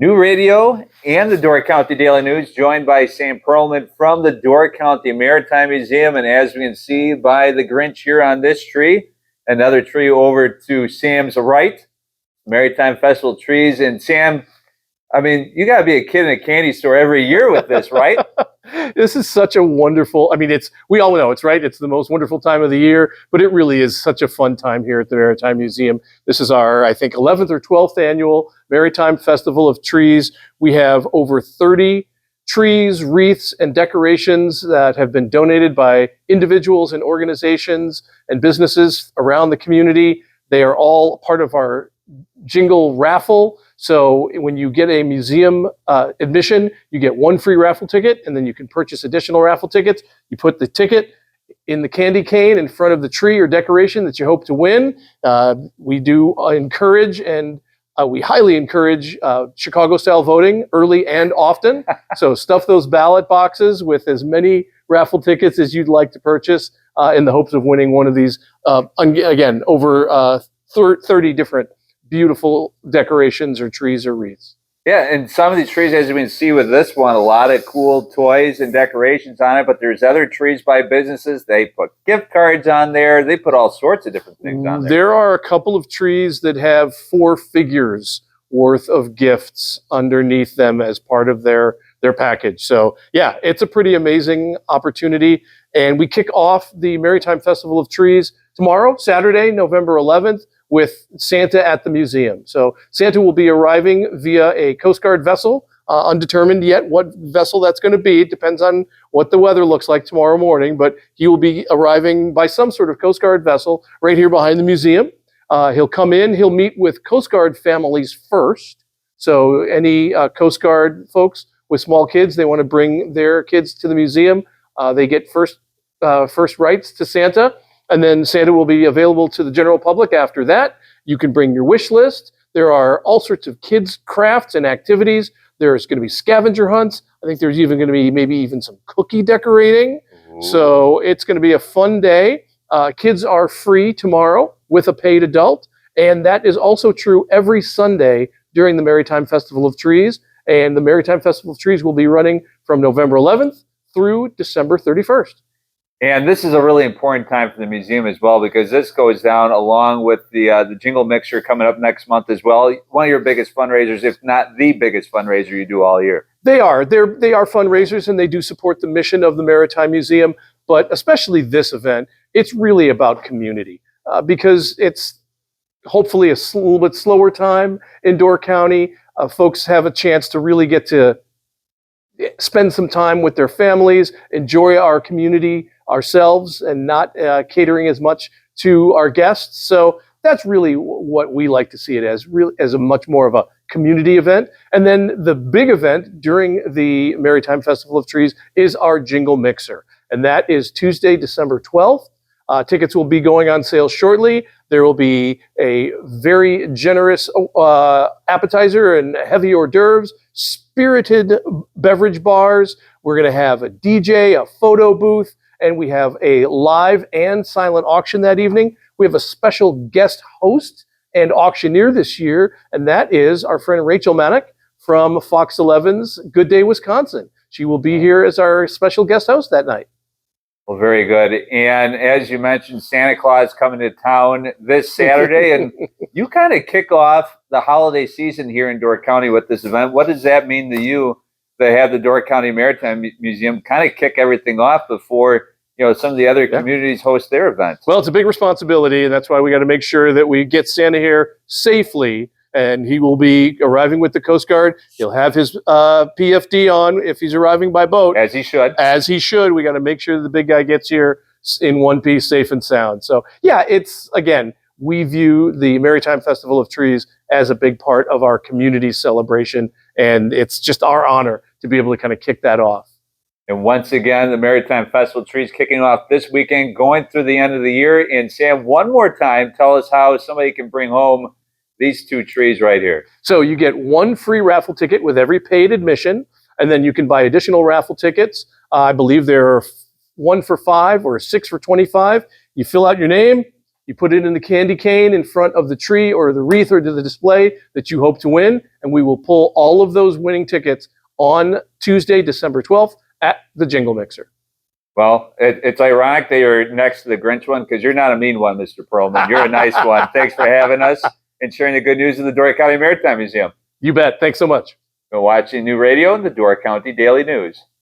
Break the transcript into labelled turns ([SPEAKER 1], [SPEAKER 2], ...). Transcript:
[SPEAKER 1] New radio and the Door County Daily News, joined by Sam Perlman from the Door County Maritime Museum. And as we can see by the Grinch here on this tree, another tree over to Sam's right, Maritime Festival trees. And Sam, I mean, you got to be a kid in a candy store every year with this, right?
[SPEAKER 2] This is such a wonderful, we all know it's right. It's the most wonderful time of the year, but it really is such a fun time here at the Maritime Museum. This is our, I think, 11th or 12th annual Maritime Festival of Trees. We have over 30 trees, wreaths, and decorations that have been donated by individuals and organizations and businesses around the community. They are all part of our Jingle raffle. So when you get a museum admission, you get one free raffle ticket, and then you can purchase additional raffle tickets. You put the ticket in the candy cane in front of the tree or decoration that you hope to win. We do encourage and we highly encourage Chicago-style voting early and often. So stuff those ballot boxes with as many raffle tickets as you'd like to purchase in the hopes of winning one of these, again, over 30 different beautiful decorations or trees or wreaths.
[SPEAKER 1] Yeah, and some of these trees, as you can see with this one, a lot of cool toys and decorations on it, but there's other trees by businesses. They put gift cards on there. They put all sorts of different things on there.
[SPEAKER 2] There are a couple of trees that have 4 figures worth of gifts underneath them as part of their package. So yeah, it's a pretty amazing opportunity. And we kick off the Maritime Festival of Trees tomorrow, Saturday, November 11th, with Santa at the museum. So Santa will be arriving via a Coast Guard vessel, undetermined yet what vessel that's going to be. It depends on what the weather looks like tomorrow morning, but he will be arriving by some sort of Coast Guard vessel right here behind the museum. He'll come in, he'll meet with Coast Guard families first. So any Coast Guard folks with small kids, they want to bring their kids to the museum. They get first rights to Santa. And then Santa will be available to the general public after that. You can bring your wish list. There are all sorts of kids' crafts and activities. There's going to be scavenger hunts. I think there's even going to be maybe even some cookie decorating. Ooh. So it's going to be a fun day. Kids are free tomorrow with a paid adult. And that is also true every Sunday during the Maritime Festival of Trees. And the Maritime Festival of Trees will be running from November 11th through December 31st.
[SPEAKER 1] And this is a really important time for the museum as well, because this goes down along with the Jingle Mixer coming up next month as well. One of your biggest fundraisers, if not the biggest fundraiser you do all year.
[SPEAKER 2] They are fundraisers, and they do support the mission of the Maritime Museum. But especially this event, it's really about community because it's hopefully a little bit slower time in Door County. Folks have a chance to really get to spend some time with their families, enjoy our community ourselves, and not catering as much to our guests. So that's really what we like to see it as, really as a much more of a community event. And then the big event during the Maritime Festival of Trees is our Jingle Mixer. And that is Tuesday, December 12th. Tickets will be going on sale shortly. There will be a very generous appetizer and heavy hors d'oeuvres, spirited beverage bars. We're going to have a DJ, a photo booth, and we have a live and silent auction that evening. We have a special guest host and auctioneer this year, and that is our friend Rachel Manick from Fox 11's Good Day, Wisconsin. She will be here as our special guest host that night.
[SPEAKER 1] Well, very good. And as you mentioned, Santa Claus coming to town this Saturday, and you kind of kick off the holiday season here in Door County with this event. What does that mean to you to have the Door County Maritime Museum kind of kick everything off before some of the other communities host their events? Well,
[SPEAKER 2] it's a big responsibility, and that's why we got to make sure that we get Santa here safely. And he will be arriving with the Coast Guard. He'll have his PFD on if he's arriving by boat.
[SPEAKER 1] As he should.
[SPEAKER 2] As he should. We got to make sure the big guy gets here in one piece, safe and sound. So, yeah, we view the Maritime Festival of Trees as a big part of our community celebration, and it's just our honor to be able to kind of kick that off.
[SPEAKER 1] And once again, the Maritime Festival of Trees kicking off this weekend, going through the end of the year. And Sam, one more time, tell us how somebody can bring home these 2 trees right here.
[SPEAKER 2] So you get 1 free raffle ticket with every paid admission, and then you can buy additional raffle tickets. I believe there are 1 for $5 or 6 for $25. You fill out your name, You put it in the candy cane in front of the tree or the wreath or the display that you hope to win, and we will pull all of those winning tickets on Tuesday, December 12th at the Jingle Mixer.
[SPEAKER 1] Well, it's ironic that you're next to the Grinch one because you're not a mean one, Mr. Perlman. You're a nice one. Thanks for having us and sharing the good news of the Door County Maritime Museum.
[SPEAKER 2] You bet. Thanks so much.
[SPEAKER 1] Been watching New Radio and the Door County Daily News.